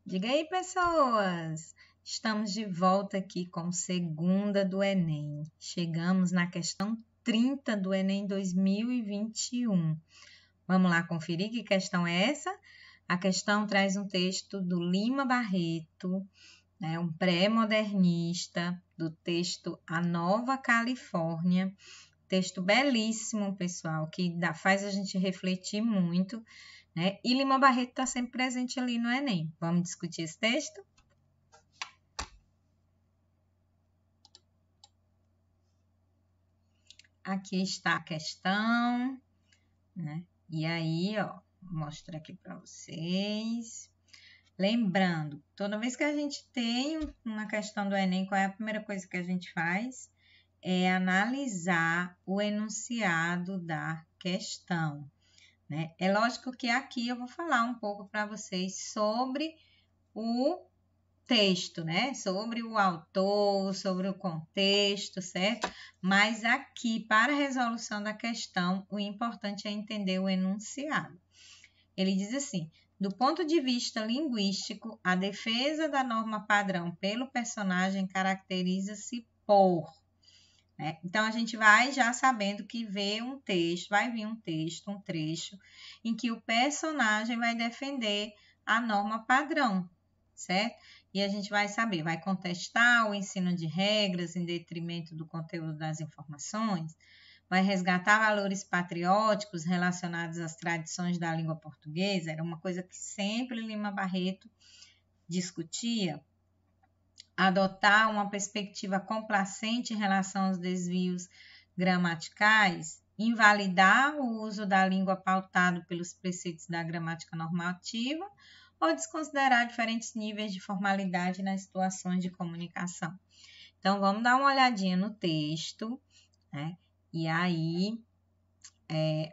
Diga aí, pessoas! Estamos de volta aqui com segunda do Enem. Chegamos na questão 30 do Enem 2021. Vamos lá conferir que questão é essa? A questão traz um texto do Lima Barreto, um pré-modernista, do texto A Nova Califórnia. Texto belíssimo, pessoal, que faz a gente refletir muito, né? E Lima Barreto está sempre presente ali no Enem. Vamos discutir esse texto? Aqui está a questão, né? E aí, ó, vou mostrar aqui para vocês. Lembrando, toda vez que a gente tem uma questão do Enem, qual é a primeira coisa que a gente faz? É analisar o enunciado da questão, né? É lógico que aqui eu vou falar um pouco para vocês sobre o texto, né? Sobre o autor, sobre o contexto, certo? Mas aqui, para a resolução da questão, o importante é entender o enunciado. Ele diz assim: do ponto de vista linguístico, a defesa da norma padrão pelo personagem caracteriza-se por... né? Então, a gente vai já sabendo que vai vir um texto, um trecho, em que o personagem vai defender a norma padrão, certo? E a gente vai saber, vai contestar o ensino de regras em detrimento do conteúdo das informações, vai resgatar valores patrióticos relacionados às tradições da língua portuguesa, era uma coisa que sempre Lima Barreto discutia, adotar uma perspectiva complacente em relação aos desvios gramaticais, invalidar o uso da língua pautado pelos preceitos da gramática normativa ou desconsiderar diferentes níveis de formalidade nas situações de comunicação. Então, vamos dar uma olhadinha no texto, né? E aí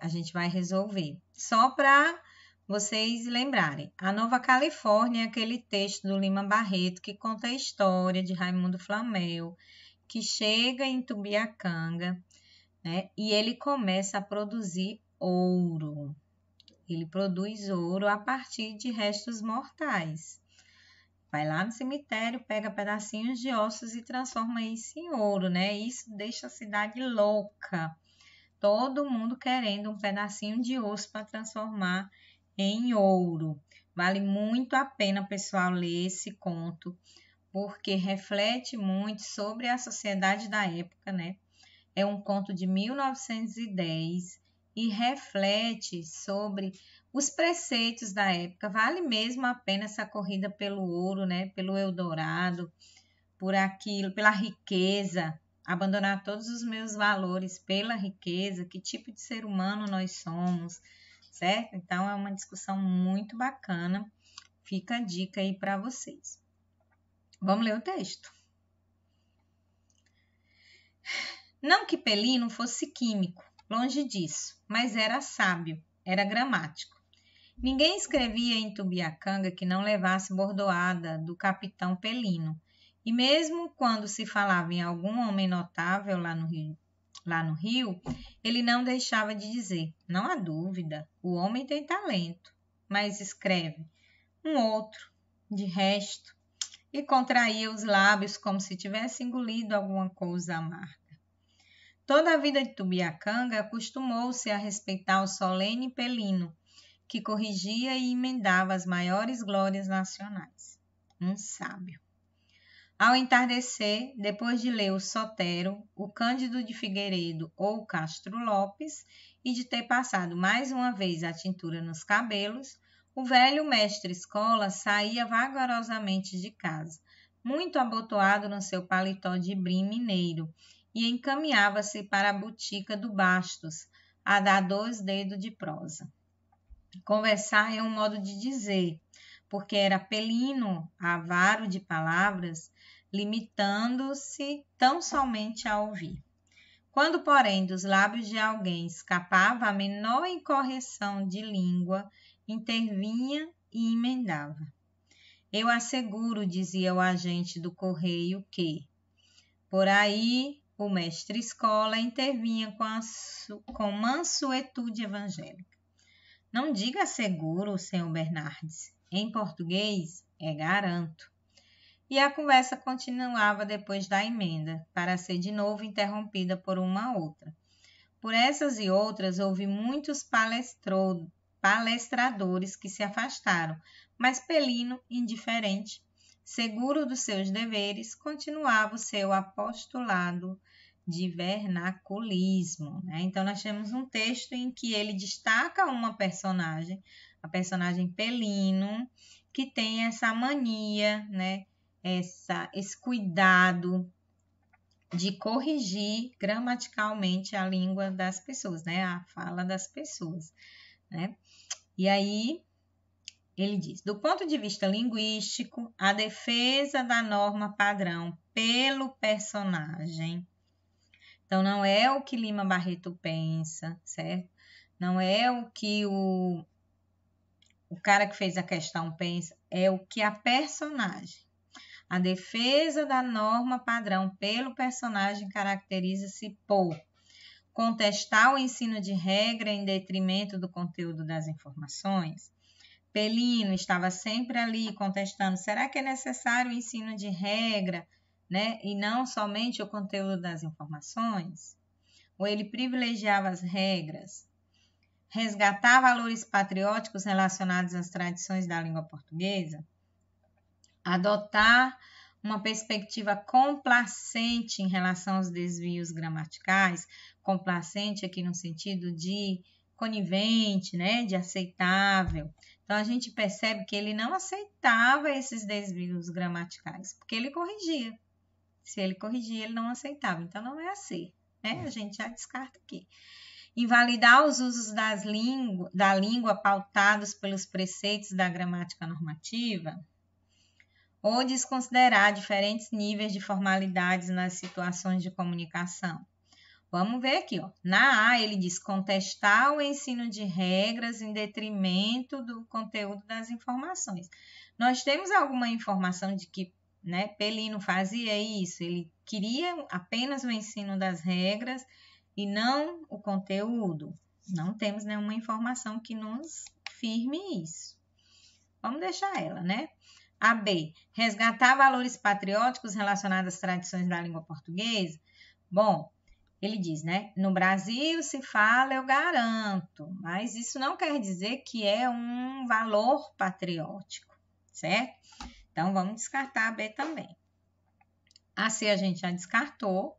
a gente vai resolver. Só para vocês lembrarem, A Nova Califórnia é aquele texto do Lima Barreto que conta a história de Raimundo Flamel, que chega em Tubiacanga, né? E ele começa a produzir ouro. Ele produz ouro a partir de restos mortais. Vai lá no cemitério, pega pedacinhos de ossos e transforma isso em ouro, né? Isso deixa a cidade louca. Todo mundo querendo um pedacinho de osso para transformar em ouro. Vale muito a pena, pessoal, ler esse conto, porque reflete muito sobre a sociedade da época, né? É um conto de 1910 e reflete sobre os preceitos da época. Vale mesmo a pena essa corrida pelo ouro, né? Pelo Eldorado, por aquilo, pela riqueza. Abandonar todos os meus valores pela riqueza, que tipo de ser humano nós somos, certo? Então, é uma discussão muito bacana. Fica a dica aí para vocês. Vamos ler o texto. Não que Pelino fosse químico, longe disso, mas era sábio, era gramático. Ninguém escrevia em Tubiacanga que não levasse bordoada do capitão Pelino, e mesmo quando se falava em algum homem notável lá no Rio, ele não deixava de dizer: não há dúvida, o homem tem talento, mas escreve um outro, de resto, e contraía os lábios como se tivesse engolido alguma coisa amarga. Toda a vida de Tubiacanga acostumou-se a respeitar o solene Pelino, que corrigia e emendava as maiores glórias nacionais. Um sábio. Ao entardecer, depois de ler o Sotero, o Cândido de Figueiredo ou o Castro Lopes, e de ter passado mais uma vez a tintura nos cabelos, o velho mestre-escola saía vagarosamente de casa, muito abotoado no seu paletó de brim mineiro, e encaminhava-se para a botica do Bastos, a dar 2 dedos de prosa. Conversar é um modo de dizer, porque era Pelino, avaro de palavras, limitando-se tão somente a ouvir. Quando, porém, dos lábios de alguém escapava a menor incorreção de língua, intervinha e emendava. Eu asseguro, dizia o agente do correio, que, por aí, o mestre-escola intervinha com mansuetude evangélica. Não diga seguro, senhor Bernardes. em português é garanto. E a conversa continuava depois da emenda, para ser de novo interrompida por uma outra. Por essas e outras, houve muitos palestradores que se afastaram, mas Pelino, indiferente, seguro dos seus deveres, continuava o seu apostolado de vernaculismo. Né? Então, nós temos um texto em que ele destaca uma personagem, a personagem Pelino, que tem essa mania, né? Esse cuidado de corrigir gramaticalmente a língua das pessoas, né? A fala das pessoas, né? E aí ele diz: do ponto de vista linguístico, a defesa da norma padrão pelo personagem. Então, não é o que Lima Barreto pensa, certo? Não é o que o cara que fez a questão pensa, é o que a personagem. A defesa da norma padrão pelo personagem caracteriza-se por contestar o ensino de regra em detrimento do conteúdo das informações. Pelino estava sempre ali contestando, será que é necessário o ensino de regra, né, e não somente o conteúdo das informações? Ou ele privilegiava as regras? Resgatar valores patrióticos relacionados às tradições da língua portuguesa? Adotar uma perspectiva complacente em relação aos desvios gramaticais, complacente aqui no sentido de conivente, né, de aceitável. Então, a gente percebe que ele não aceitava esses desvios gramaticais, porque ele corrigia. Se ele corrigia, ele não aceitava. Então, não é assim, né? A gente já descarta aqui. Invalidar os usos da língua pautados pelos preceitos da gramática normativa, ou desconsiderar diferentes níveis de formalidades nas situações de comunicação. Vamos ver aqui, ó. Na A, ele diz contestar o ensino de regras em detrimento do conteúdo das informações. Nós temos alguma informação de que, né, Pelino fazia isso, ele queria apenas o ensino das regras e não o conteúdo. Não temos nenhuma informação que nos firme isso. Vamos deixar ela, né? A B, resgatar valores patrióticos relacionados às tradições da língua portuguesa. Bom, ele diz, né? No Brasil se fala, eu garanto, mas isso não quer dizer que é um valor patriótico, certo? Então, vamos descartar a B também. A C a gente já descartou.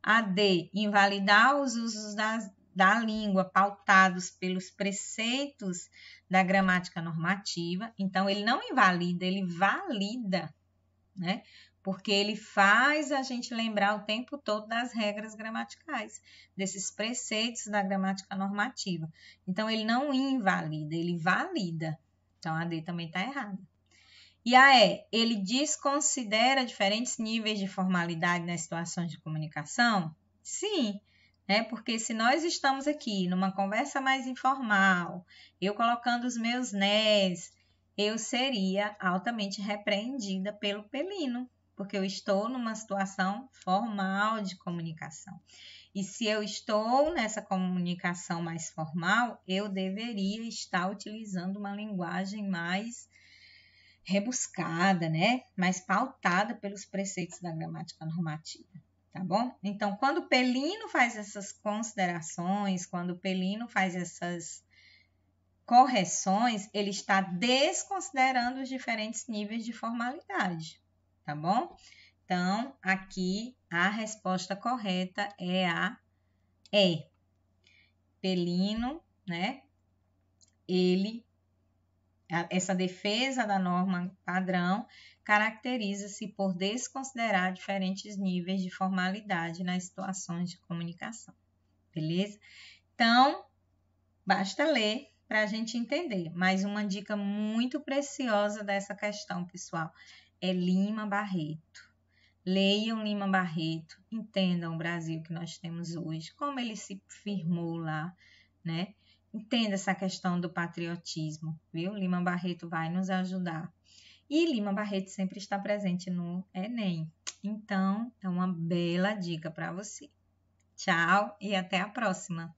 A D, invalidar os usos da língua pautados pelos preceitos da gramática normativa. Então, ele não invalida, ele valida, né? Porque ele faz a gente lembrar o tempo todo das regras gramaticais, desses preceitos da gramática normativa. Então, ele não invalida, ele valida. Então, a D também está errada. E a E, ele desconsidera diferentes níveis de formalidade nas situações de comunicação? Sim, né? Porque se nós estamos aqui numa conversa mais informal, eu colocando os meus nés, eu seria altamente repreendida pelo Pelino, porque eu estou numa situação formal de comunicação. E se eu estou nessa comunicação mais formal, eu deveria estar utilizando uma linguagem mais rebuscada, né? Mais pautada pelos preceitos da gramática normativa, tá bom? Então, quando o Pelino faz essas considerações, quando o Pelino faz essas correções, ele está desconsiderando os diferentes níveis de formalidade, tá bom? Então, aqui a resposta correta é a E. Pelino, né? Essa defesa da norma padrão caracteriza-se por desconsiderar diferentes níveis de formalidade nas situações de comunicação, beleza? Então, basta ler para a gente entender. Mas uma dica muito preciosa dessa questão, pessoal, é Lima Barreto. Leiam Lima Barreto, entendam o Brasil que nós temos hoje, como ele se firmou lá, né? Entenda essa questão do patriotismo, viu? Lima Barreto vai nos ajudar. E Lima Barreto sempre está presente no Enem. Então, é uma bela dica para você. Tchau e até a próxima!